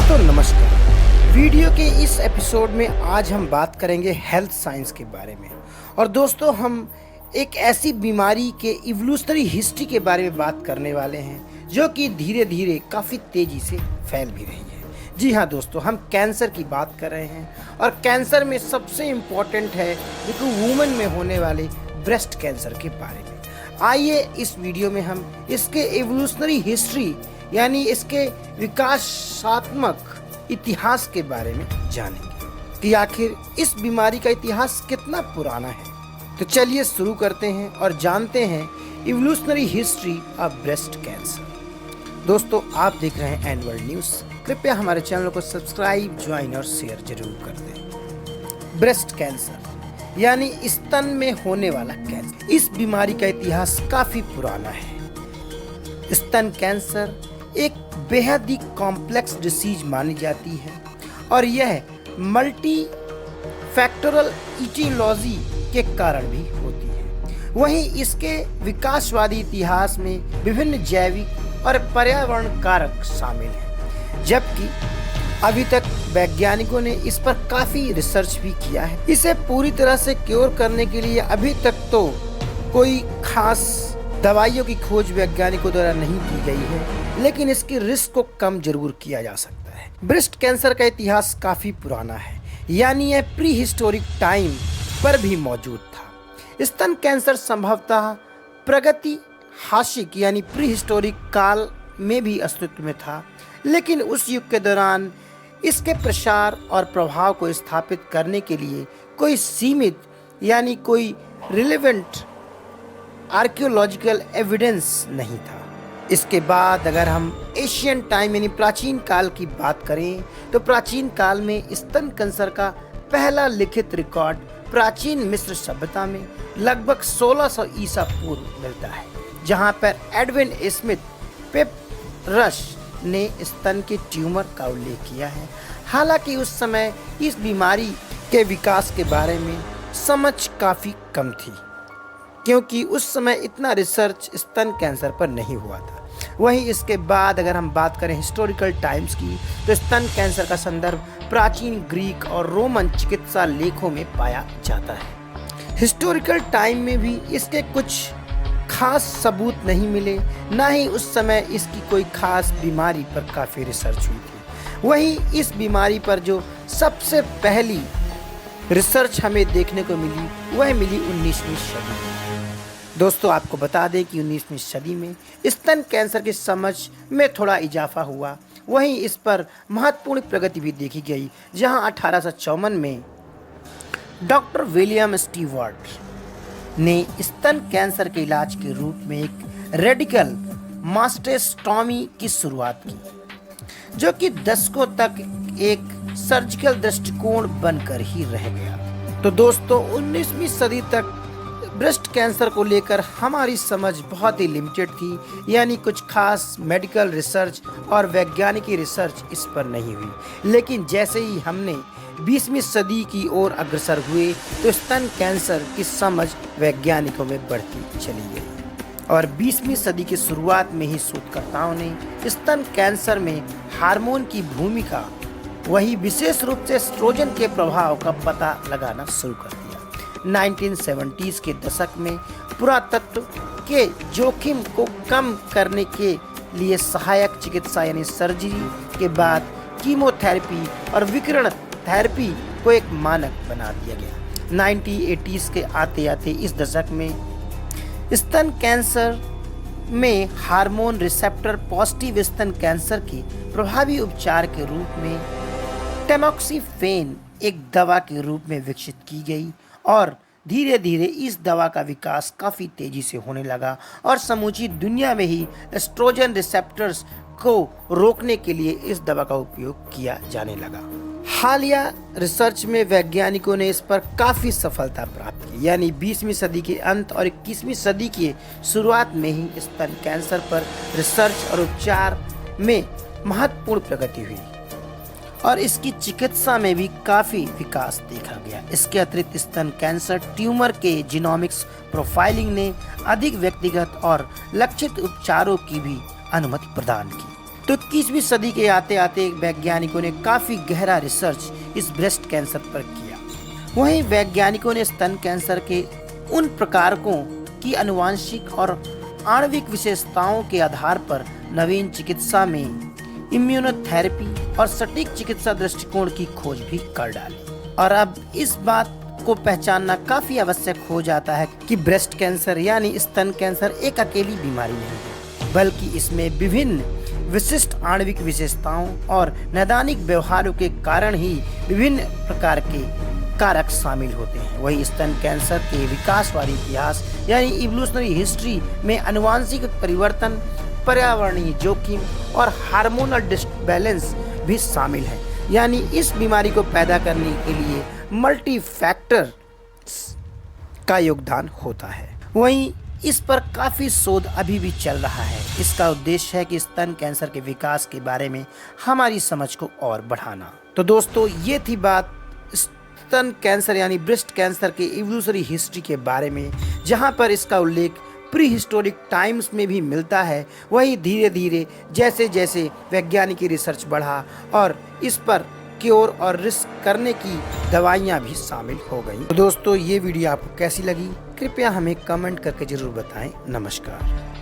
दोस्तों नमस्कार। वीडियो के इस एपिसोड में आज हम बात करेंगे हेल्थ साइंस के बारे में। और दोस्तों हम एक ऐसी बीमारी के इवोल्यूशनरी हिस्ट्री के बारे में बात करने वाले हैं जो कि धीरे धीरे काफ़ी तेज़ी से फैल भी रही है। जी हाँ दोस्तों, हम कैंसर की बात कर रहे हैं और कैंसर में सबसे इम्पॉर्टेंट है जो वुमेन में होने वाले ब्रेस्ट कैंसर के बारे में। आइए इस वीडियो में हम इसके इवोल्यूशनरी हिस्ट्री यानी इसके विकासात्मक इतिहास के बारे में जानेंगे कि आखिर इस बीमारी का इतिहास कितना पुराना है। तो चलिए शुरू करते हैं और जानते हैं evolutionary history of breast cancer. दोस्तों आप देख रहे हैं एनुअल न्यूज़। कृपया हमारे चैनल को सब्सक्राइब, ज्वाइन और शेयर जरूर कर दें। ब्रेस्ट कैंसर यानी स्तन में होने वाला कैंसर, इस बीमारी का इतिहास काफ़ी पुराना है। स्तन कैंसर एक बेहद ही कॉम्प्लेक्स डिसीज मानी जाती है और यह मल्टी फैक्टोरल इटियोलॉजी के कारण भी होती है। वहीं इसके विकासवादी इतिहास में विभिन्न जैविक और पर्यावरण कारक शामिल हैं, जबकि अभी तक वैज्ञानिकों ने इस पर काफ़ी रिसर्च भी किया है। इसे पूरी तरह से क्योर करने के लिए अभी तक तो कोई खास दवाइयों की खोज वैज्ञानिकों द्वारा नहीं की गई है, लेकिन इसके रिस्क को कम जरूर किया जा सकता है। ब्रेस्ट कैंसर का इतिहास काफ़ी पुराना है, यानी यह प्री हिस्टोरिक टाइम पर भी मौजूद था। स्तन कैंसर संभवतः प्रागैतिहासिक यानी प्री हिस्टोरिक काल में भी अस्तित्व में था, लेकिन उस युग के दौरान इसके प्रसार और प्रभाव को स्थापित करने के लिए कोई सीमित यानी कोई रिलेवेंट आर्कियोलॉजिकल एविडेंस नहीं था। इसके बाद अगर हम एशियन टाइम यानी प्राचीन काल की बात करें तो प्राचीन काल में स्तन कैंसर का पहला लिखित रिकॉर्ड प्राचीन मिस्र सभ्यता में लगभग 1600 ईसा पूर्व मिलता है, जहां पर एडविन स्मिथ पेपरस ने स्तन के ट्यूमर का उल्लेख किया है। हालांकि उस समय इस बीमारी के विकास के बारे में समझ काफ़ी कम थी, क्योंकि उस समय इतना रिसर्च स्तन कैंसर पर नहीं हुआ था। वहीं इसके बाद अगर हम बात करें हिस्टोरिकल टाइम्स की तो स्तन कैंसर का संदर्भ प्राचीन ग्रीक और रोमन चिकित्सा लेखों में पाया जाता है। हिस्टोरिकल टाइम में भी इसके कुछ खास सबूत नहीं मिले, ना ही उस समय इसकी कोई खास बीमारी पर काफ़ी रिसर्च हुई थी। वहीं इस बीमारी पर जो सबसे पहली रिसर्च हमें देखने को मिली वह मिली 19वीं सदी में। दोस्तों आपको बता दें कि 19वीं सदी में स्तन कैंसर की समझ में थोड़ा इजाफा हुआ, वहीं इस पर महत्वपूर्ण प्रगति भी देखी गई, जहां 1854 में डॉक्टर विलियम स्टीवर्ट ने स्तन कैंसर के इलाज के रूप में एक रेडिकल मास्टेक्टोमी की शुरुआत की, जो कि दशकों तक एक सर्जिकल दृष्टिकोण बनकर ही रह गया। तो दोस्तों 19वीं सदी तक ब्रेस्ट कैंसर को लेकर हमारी समझ बहुत ही लिमिटेड थी, यानी कुछ खास मेडिकल रिसर्च और वैज्ञानिक रिसर्च इस पर नहीं हुई। लेकिन जैसे ही हमने 20वीं सदी की ओर अग्रसर हुए तो स्तन कैंसर की समझ वैज्ञानिकों में बढ़ती चली गई और 20वीं सदी की शुरुआत में ही शोधकर्ताओं ने स्तन कैंसर में हार्मोन की भूमिका, वही विशेष रूप से एस्ट्रोजन के प्रभाव का पता लगाना शुरू कर दिया। 1970s के दशक में पुरातत्व के जोखिम को कम करने के लिए सहायक चिकित्सा यानी सर्जरी के बाद कीमोथेरेपी और विकिरण थेरेपी को एक मानक बना दिया गया। 1980s के आते आते इस दशक में स्तन कैंसर में हार्मोन रिसेप्टर पॉजिटिव स्तन कैंसर के प्रभावी उपचार के रूप में टैमोक्सिफेन एक दवा के रूप में विकसित की गई और धीरे धीरे इस दवा का विकास काफ़ी तेज़ी से होने लगा और समूची दुनिया में ही एस्ट्रोजन रिसेप्टर्स को रोकने के लिए इस दवा का उपयोग किया जाने लगा। हालिया रिसर्च में वैज्ञानिकों ने इस पर काफ़ी सफलता प्राप्त की, यानी 20वीं सदी के अंत और 21वीं सदी की शुरुआत में ही स्तन कैंसर पर रिसर्च और उपचार में महत्वपूर्ण प्रगति हुई और इसकी चिकित्सा में भी काफ़ी विकास देखा गया। इसके अतिरिक्त स्तन कैंसर ट्यूमर के जीनोमिक्स प्रोफाइलिंग ने अधिक व्यक्तिगत और लक्षित उपचारों की भी अनुमति प्रदान की। तो 21वीं सदी के आते आते वैज्ञानिकों ने काफी गहरा रिसर्च इस ब्रेस्ट कैंसर पर किया। वहीं वैज्ञानिकों ने स्तन कैंसर के उन प्रकारकों की आनुवांशिक और आणविक विशेषताओं के आधार पर नवीन चिकित्सा में इम्यूनोथेरेपी और सटीक चिकित्सा दृष्टिकोण की खोज भी कर डाली। और अब इस बात को पहचानना काफी आवश्यक हो जाता है कि ब्रेस्ट कैंसर यानी स्तन कैंसर एक अकेली बीमारी नहीं है, बल्कि इसमें विभिन्न विशिष्ट आणविक विशेषताओं और नैदानिक व्यवहारों के कारण ही विभिन्न प्रकार के कारक शामिल होते हैं। वही स्तन कैंसर के विकासवादी इतिहास यानी इवोल्यूशनरी हिस्ट्री में आनुवांशिक परिवर्तन, पर्यावरणीय जोखिम और हार्मोनल डिसबैलेंस भी शामिल है। यानी इस बीमारी को पैदा करने के लिए मल्टी फैक्टर का योगदान होता है। वहीं इस पर काफी शोध अभी भी चल रहा है। इसका उद्देश्य है कि स्तन कैंसर के विकास के बारे में हमारी समझ को और बढ़ाना। तो दोस्तों, ये थी बात स्तन कैंसर यानी ब्रेस्ट कैंसर के इवोल्यूशनरी हिस्ट्री के बारे में, जहां पर इसका उल्लेख प्री हिस्टोरिक टाइम्स में भी मिलता है। वही धीरे धीरे जैसे जैसे वैज्ञानिक रिसर्च बढ़ा और इस पर क्योर और रिस्क करने की दवाइयाँ भी शामिल हो गई। तो दोस्तों, ये वीडियो आपको कैसी लगी कृपया हमें कमेंट करके जरूर बताएं। नमस्कार।